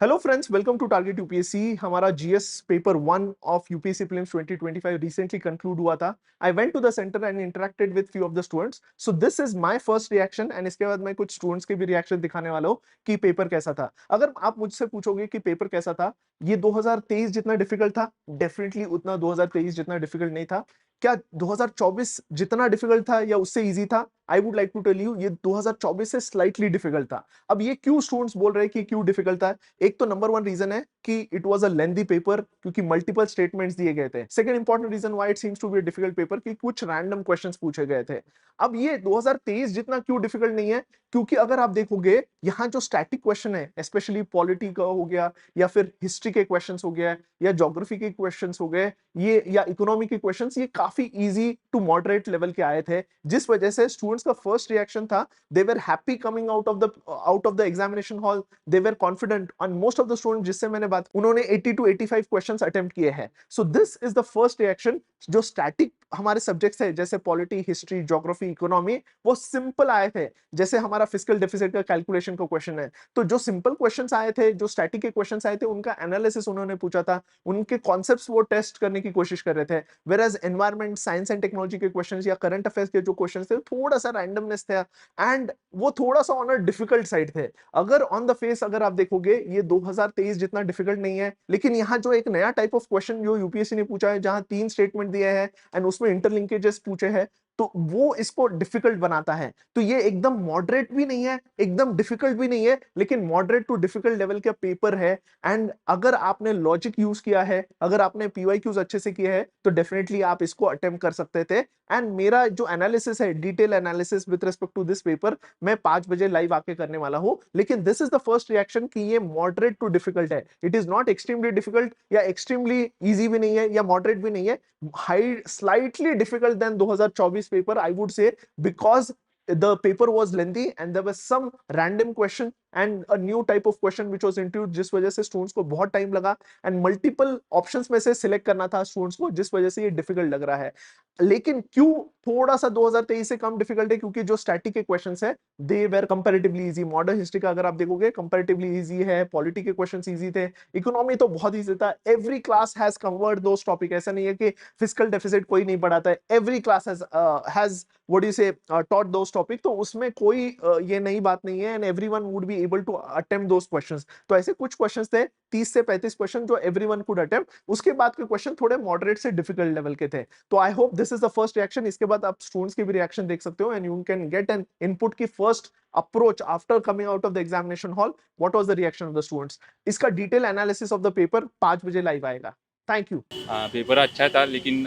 Hello friends, welcome to target UPSC. हमारा GS paper 1 of UPSC prelims 2025 recently concluded हुआ था। I went to the centre and interacted with few of the students. So this is my first reaction and इसके बाद मैं कुछ students के भी reaction दिखाने वाला हूँ कि पेपर कैसा था। अगर आप मुझसे पूछोगे कि पेपर कैसा था, ये 2023 जितना डिफिकल्ट था, डेफिनेटली उतना 2023 जितना डिफिकल्ट नहीं था। क्या 2024 जितना डिफिकल्ट था या उससे इजी था? I would like to tell you, ये 2024 से स्लाइटली डिफिकल्ट था। अब ये क्यों स्टूडेंट्स बोल रहे हैं कि क्यों डिफिकल्ट था? एक तो नंबर वन रीजन है कि it was a lengthy paper, क्योंकि मल्टीपल स्टेटमेंट्स दिए गए थे। Second important reason why it seems to be a difficult paper कि कुछ रैंडम क्वेश्चंस पूछे गए थे। अब ये 2023 जितना क्यों डिफिकल्ट नहीं है? क्योंकि अगर आप देखोगे, यहाँ जो स्टैटिक क्वेश्चन है, स्पेशली पॉलिटी का हो गया या फिर हिस्ट्री के क्वेश्चंस हो गया या ज्योग्राफी के क्वेश्चंस हो गए, ये या इकोनॉमी के क्वेश्चंस, ये काफी इजी टू मॉडरेट लेवल के आए थे, जिस वजह से स्टूडेंट्स का फर्स्ट रिएक्शन था, they were happy coming out of the examination hall. They were confident on most of the student जिससे मैंने बात, उन्होंने 80 टू 85 क्वेश्चंस अटेम्प्ट किए हैं। सो this is the first reaction. जो स्टैटिक हमारे सब्जेक्ट्स है, जैसे पॉलिटी, हिस्ट्री, ज्योग्राफी, इकोनॉमी, वो सिंपल आए थे। जैसे हमारा फिस्कल डेफिसिट का कैलकुलेशन का क्वेश्चन है, तो जो सिंपल क्वेश्चंस आए थे, जो स्टैटिक के क्वेश्चंस आए थे, उनका एनालिसिस उन्होंने पूछा था, उनके कॉन्सेप्ट्स वो टेस्ट करने की कोशिश कर रहे थे। Whereas environment, science and technology के क्वेश्चंस या करंट अफेयर्स के जो क्वेश्चंस थे, थोड़ा सा रैंडमनेस था एंड वो थोड़ा सा ऑन अ डिफिकल्ट साइड थे। अगर ऑन द फेस अगर आप देखोगे, ये 2023 जितना डिफिकल्ट नहीं है, लेकिन यहाँ जो एक नया टाइप ऑफ क्वेश्चन जो यूपीएससी ने पूछा है, जहां 3 स्टेटमेंट दिए हैं एंड उसमें इंटरलिंकेजेस पूछे हैं, तो वो इसको डिफिकल्ट बनाता है। तो ये एकदम मॉडरेट भी नहीं है, एकदम डिफिकल्ट भी नहीं है, लेकिन मॉडरेट टू डिफिकल्ट लेवल का पेपर है। एंड अगर आपने लॉजिक यूज किया है, अगर आपने पीवाईक्यूज अच्छे से किए हैं, तो डेफिनेटली आप इसको अटेम्प्ट कर सकते थे। एंड मेरा जो एनालिसिस है, detail analysis with respect to this paper, मैं 5 बजे लाइव आके करने वाला हूं। लेकिन this is the first reaction कि ये मॉडरेट टू डिफिकल्ट है। It is not extremely difficult या एक्सट्रीमली इजी भी नहीं है या मॉडरेट भी नहीं है। High slightly difficult than 2024 paper, I would say, because the paper was lengthy and there was some random question and a new type of question which was introduced, जिस वजह से स्टूडेंट्स को बहुत टाइम लगा and multiple options में से select करना था स्टूडेंट्स को, जिस वजह से ये डिफिकल्ट लग रहा है। लेकिन क्यों थोड़ा सा 2023 से कम डिफिकल्ट है? क्योंकि जो स्टैटिक के क्वेश्चंस है, they were comparatively easy. Modern history का अगर आप देखोगे, कंपैरेटिवली इजी है। पॉलिटी के क्वेश्चंस इजी थे। इकोनॉमी तो बहुत इजी था। Every class has covered those topic. ऐसा नहीं है कि फिस्कल डेफिसिट कोई नहीं पढ़ाता है। Every class has what do you say taught those topic. तो उसमें कोई ये नई बात नहीं है and everyone would be able to attempt those questions. तो ऐसे कुछ क्वेश्चंस थे, 30 से 35 क्वेश्चन, जो एवरीवन कुड अटेम्प्ट। उसके बाद के क्वेश्चन थोड़े मॉडरेट से डिफिकल्ट लेवल के थे। तो I hope this is the first reaction. इसके बाद आप स्टूडेंट्स के भी रिएक्शन देख सकते हो and you can get an input की first approach after coming out of the examination hall. What was the reaction of the students? इसका detail analysis of the paper 5 बजे लाइव आएगा। Thank you. पेपर अच्छा था लेकिन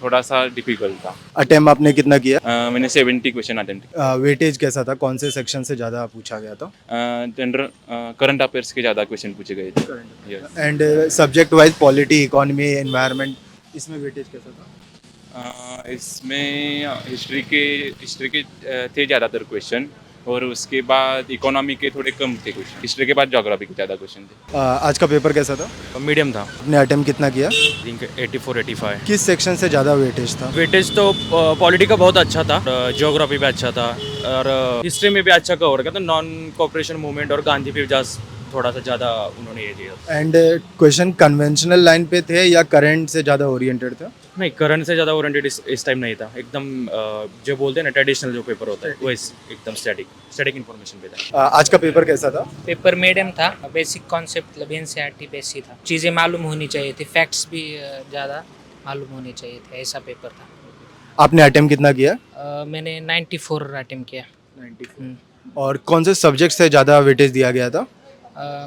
थोड़ा सा difficult था। अटेम्प्ट आपने कितना किया? मैंने 70 क्वेश्चन अटेम्प्ट वेटेज कैसा था? कौन से सेक्शन से ज़्यादा पूछा गया था? किया। जनरल करंट अफेयर्स के ज़्यादा क्वेश्चन पूछे गए थे। Yes. And subject wise polity, economy, environment, इसमें वेटेज कैसा था? इसमें हिस्ट्री के थे ज़्यादातर क्वेश्चन, और उसके बाद इकोनॉमी के थोड़े कम थे क्वेश्चन। हिस्ट्री के बाद ज्योग्राफी के ज़्यादा क्वेश्चन थे। आज का पेपर कैसा था? मीडियम था। आपने अटेम्प्ट कितना किया? थिंक 84-85। किस सेक्शन से ज़्यादा वेटेज था? वेटेज तो पॉलिटी का बहुत अच्छा था, ज्योग्राफी भी अच्छा था, और हिस्ट्री में भी अच्छा कवर किया था। नॉन कोऑपरेशन मूवमेंट और गांधी पे जस्ट थोड़ा सा ज़्यादा उन्होंने ये दिया। एंड क्वेश्चन कन्वेंशनल लाइन पे थे या करंट से ज़्यादा ओरिएंटेड था? नहीं, करंट से ज़्यादा ओरिएंटेड इस टाइम नहीं था। एकदम जो बोलते हैं ना, ट्रेडिशनल जो पेपर होता है वो एकदम स्टैटिक इन्फॉर्मेशन पे था। आज का पेपर कैसा था? पेपर मीडियम था। बेसिक कॉन्सेप्ट मतलब एनसीईआरटी बेस ही था। चीज़ें मालूम होनी चाहिए थी, फैक्ट्स भी ज़्यादा मालूम होने चाहिए थे, ऐसा पेपर था। आपने अटेम्प्ट कितना किया? मैंने 94 अटेम्प्ट किया। 94। और कौन से सब्जेक्ट से ज़्यादा वेटेज दिया गया था?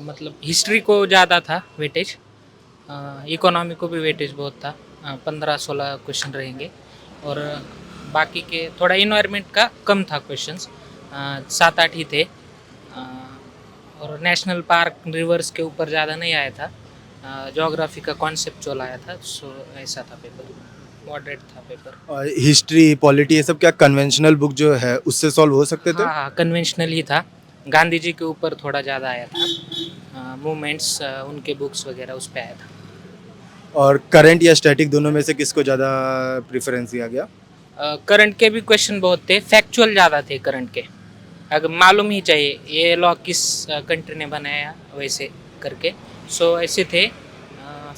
मतलब हिस्ट्री को ज़्यादा था वेटेज, इकोनॉमी को भी वेटेज बहुत था। 15-16 क्वेश्चन रहेंगे, और बाकी के थोड़ा इन्वायरमेंट का कम था क्वेश्चंस, 7-8 ही थे। और नेशनल पार्क, रिवर्स के ऊपर ज़्यादा नहीं आया था। ज्योग्राफी का कॉन्सेप्चुअल आया था। सो ऐसा था पेपर, मॉडरेट था पेपर। हिस्ट्री, पॉलिटी, ये सब क्या कन्वेंशनल बुक जो है उससे सॉल्व हो सकते थे? हाँ हाँ, कन्वेंशनल ही था। गांधी जी के ऊपर थोड़ा ज़्यादा आया था, मूवमेंट्स, उनके बुक्स वगैरह उस पर आया था। और करंट या स्टैटिक, दोनों में से किसको ज़्यादा प्रेफरेंस दिया गया? करंट के भी क्वेश्चन बहुत थे, फैक्चुअल ज़्यादा थे करंट के। अगर मालूम ही चाहिए ये लॉ किस कंट्री ने बनाया, वैसे करके, सो ऐसे थे।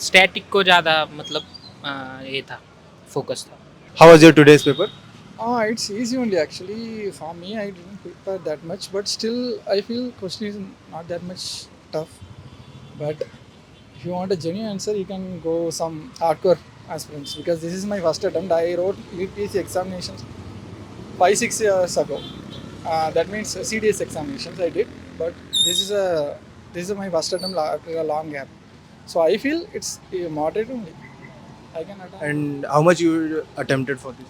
स्टैटिक को ज़्यादा मतलब ये था, फोकस था। How was your today's paper? It's easy only actually. For me, I didn't prepare that much, but still, I feel question is not that much tough. But if you want a genuine answer, you can go some hardcore aspirants because this is my first attempt. I wrote UPSC examinations 5-6 years ago. That means CDS examinations I did, but this is my first attempt after a long gap. So I feel it's moderate only. I can attempt. And how much you attempted for this?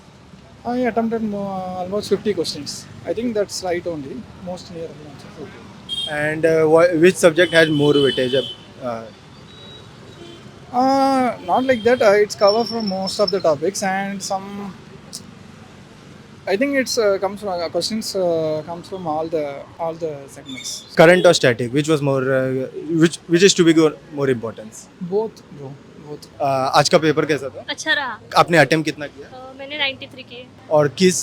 I attempted almost 50 questions. I think that's right only. Most near answers. Okay. And which subject has more weightage? Not like that. It's cover from most of the topics and some. I think it's comes from questions comes from all the segments. Current or static? Which was more? Which is to be more importance? Both, bro. Both. आज का paper कैसा था? अच्छा रहा। आपने attempt कितना किया? मैंने 93 किए। और किस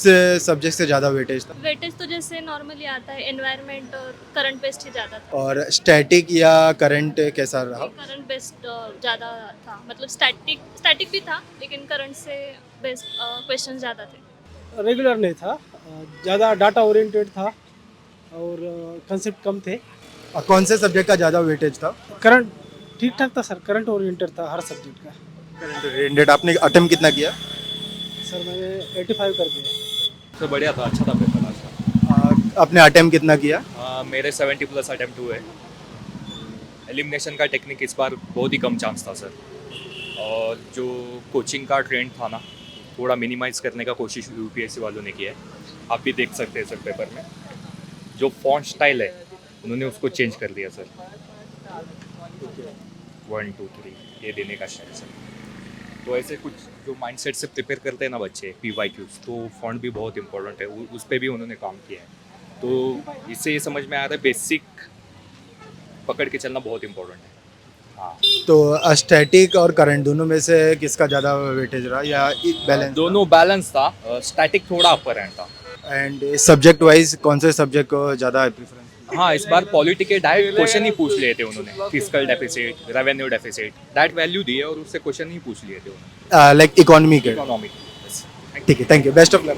सब्जेक्ट से ज़्यादा वेटेज था? वेटेज तो जैसे नॉर्मली आता है, एनवायरनमेंट और करंट बेस्ड ही ज़्यादा था। और स्टैटिक या करंट कैसा रहा? करंट बेस्ड ज़्यादा था, मतलब स्टैटिक भी था, लेकिन करंट से बेस्ड क्वेश्चन ज़्यादा थे। रेगुलर नहीं था, ज़्यादा डाटा ओरिएंटेड था और कंसेप्ट कम थे। और कौन से सब्जेक्ट का ज़्यादा वेटेज था? करंट ठीक ठाक था सर, करंट ओरिएंटेड था हर सब्जेक्ट का। Current oriented. आपने अटेम्प्ट कितना किया? सर मैंने 85 कर दिया। तो बढ़िया था, अच्छा था पेपर आज का। आपने अटेम्प्ट कितना किया? मेरे 70+ अटेम्प्ट हुए। एलिमिनेशन का टेक्निक इस बार बहुत ही कम चांस था सर, और जो कोचिंग का ट्रेंड था ना, थोड़ा मिनिमाइज करने का कोशिश यूपीएससी वालों ने किया है। आप भी देख सकते हैं सर पेपर में जो फॉन्ट स्टाइल है उन्होंने उसको चेंज कर दिया सर। 1 2 3 ये देने का स्टाइल सर। तो ऐसे कुछ जो माइंडसेट से प्रिपेयर करते हैं ना बच्चे PYQs, तो फॉन्ट भी बहुत इंपॉर्टेंट है, उस पर भी उन्होंने काम किया है। तो इससे ये समझ में आ रहा है बेसिक पकड़ के चलना बहुत इंपॉर्टेंट है। हाँ, तो स्टैटिक और करंट दोनों में से किसका ज़्यादा वेटेज रहा या बैलेंस? दोनों बैलेंस था। स्टैटिक थोड़ा अपर एंड था। एंड सब्जेक्ट वाइज कौन से सब्जेक्ट को ज़्यादा प्रेफरेंस? हाँ, इस बार पॉलिटी के डायरेक्ट क्वेश्चन ही पूछ लिए थे उन्होंने। Physical deficit, revenue deficit, that value दिए और उससे क्वेश्चन ही पूछ लिए थे उन्होंने। लाइक इकोनॉमी के? इकोनॉमिक। ठीक है, thank you, best of luck.